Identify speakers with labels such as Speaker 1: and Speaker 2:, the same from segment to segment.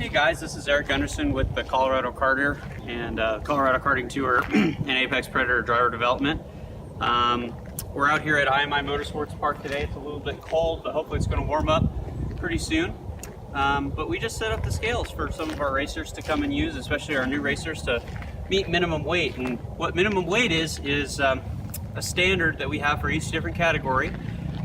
Speaker 1: Hey guys, this is Eric Gunderson with the Colorado Karting and Colorado Karting Tour and Apex Predator Driver Development. We're out here at IMI Motorsports Park today. It's a little bit cold, but hopefully it's going to warm up pretty soon. But we just set up the scales for some of our racers to come and use, especially our new racers, to meet minimum weight. And what minimum weight is a standard that we have for each different category,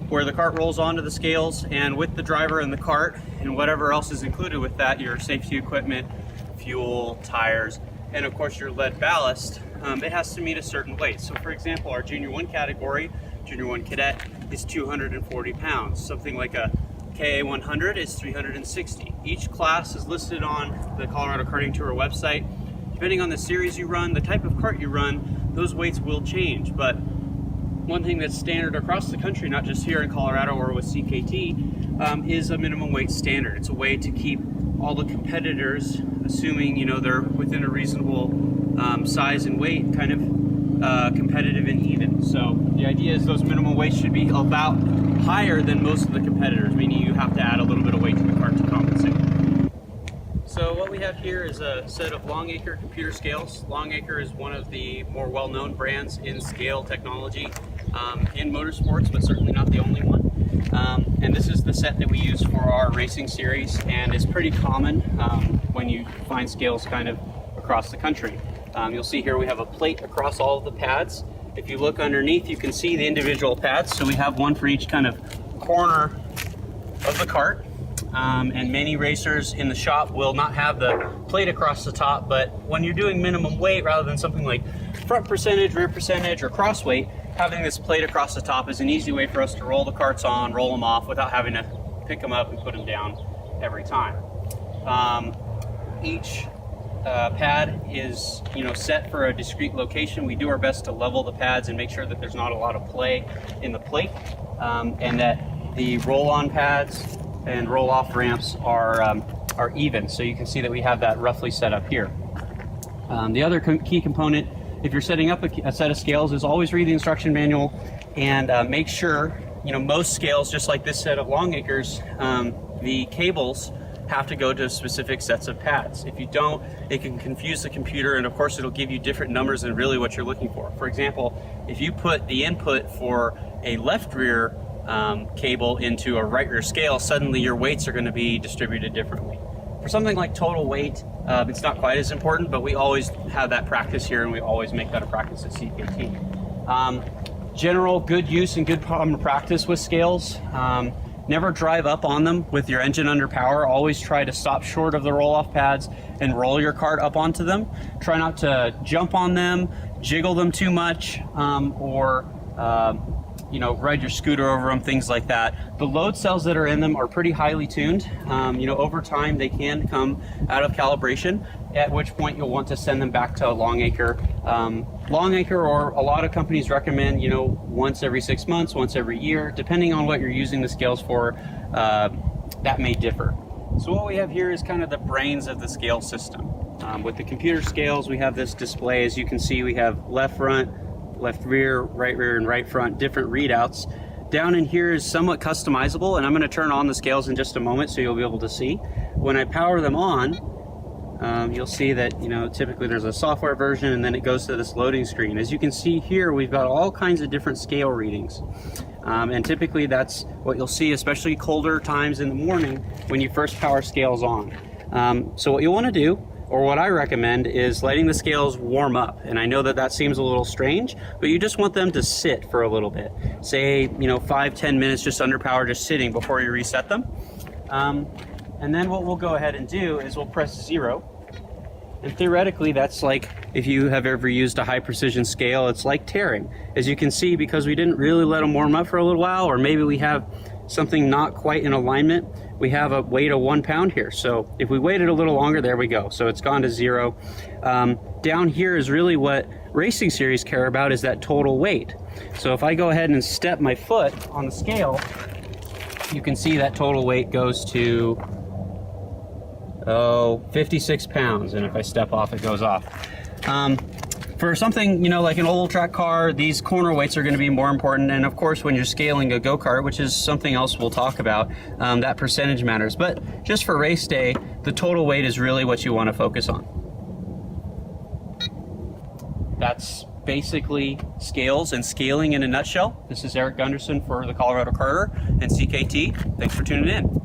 Speaker 1: where the cart rolls onto the scales, and with the driver and the cart and whatever else is included with that, your safety equipment, fuel, tires, and of course your lead ballast, it has to meet a certain weight. So for example, our Junior 1 category, Junior 1 Cadet, is 240 pounds. Something like a KA 100 is 360. Each class is listed on the Colorado Karting Tour website. Depending on the series you run, the type of cart you run, those weights will change. But one thing that's standard across the country, not just here in Colorado or with CKT, is a minimum weight standard. It's a way to keep all the competitors, assuming they're within a reasonable size and weight, kind of competitive and even. So the idea is those minimum weights should be about higher than most of the competitors, meaning you have to add a little bit of weight to the cart to compensate. So what we have here is a set of Longacre computer scales. Longacre is one of the more well-known brands in scale technology in motorsports, but certainly not the only one. And this is the set that we use for our racing series, and is pretty common when you find scales kind of across the country. You'll see here we have a plate across all of the pads. If you look underneath, you can see the individual pads. So we have one for each kind of corner of the cart. And many racers in the shop will not have the plate across the top, but when you're doing minimum weight, rather than something like front percentage, rear percentage, or cross weight, having this plate across the top is an easy way for us to roll the carts on, roll them off, without having to pick them up and put them down every time. Each pad is set for a discrete location. We do our best to level the pads and make sure that there's not a lot of play in the plate, and that the roll-on pads and roll-off ramps are even. So you can see that we have that roughly set up here. The other key component, if you're setting up a set of scales, is always read the instruction manual and make sure, most scales, just like this set of Longacres, the cables have to go to specific sets of pads. If you don't, it can confuse the computer, and of course it'll give you different numbers than really what you're looking for. For example, if you put the input for a left rear cable into a right rear scale, suddenly your weights are going to be distributed differently. For something like total weight, it's not quite as important, but we always have that practice here, and we always make that a practice at CKT. General good use and good practice with scales. Never drive up on them with your engine under power. Always try to stop short of the roll-off pads and roll your cart up onto them. Try not to jump on them, jiggle them too much, or ride your scooter over them, things like that. The load cells that are in them are pretty highly tuned. Over time they can come out of calibration, at which point you'll want to send them back to Longacre. Longacre, or a lot of companies recommend, once every 6 months, once every year, depending on what you're using the scales for. That may differ. So what we have here is kind of the brains of the scale system. With the computer scales, we have this display. As you can see, we have left front, left rear, and right front, different readouts. Down in here is somewhat customizable, and I'm going to turn on the scales in just a moment so you'll be able to see. When I power them on, you'll see that typically there's a software version, and then it goes to this loading screen. As you can see here, we've got all kinds of different scale readings, and typically that's what you'll see, especially colder times in the morning when you first power scales on. So what you want to do, or what I recommend, is letting the scales warm up. And I know that that seems a little strange, but you just want them to sit for a little bit. Say, 5-10 minutes just under power, just sitting before you reset them. And then what we'll go ahead and do is we'll press 0. And theoretically, that's like, if you have ever used a high precision scale, it's like tearing. As you can see, because we didn't really let them warm up for a little while, or maybe we have something not quite in alignment, we have a weight of 1 pound here. So if we waited a little longer, there we go. So it's gone to 0. Down here is really what racing series care about, is that total weight. So if I go ahead and step my foot on the scale, you can see that total weight goes to 56 pounds. And if I step off, it goes off. For something, you know, like an oval track car, these corner weights are going to be more important. And of course, when you're scaling a go-kart, which is something else we'll talk about, that percentage matters. But just for race day, the total weight is really what you want to focus on. That's basically scales and scaling in a nutshell. This is Eric Gunderson for the Colorado Karter and CKT. Thanks for tuning in.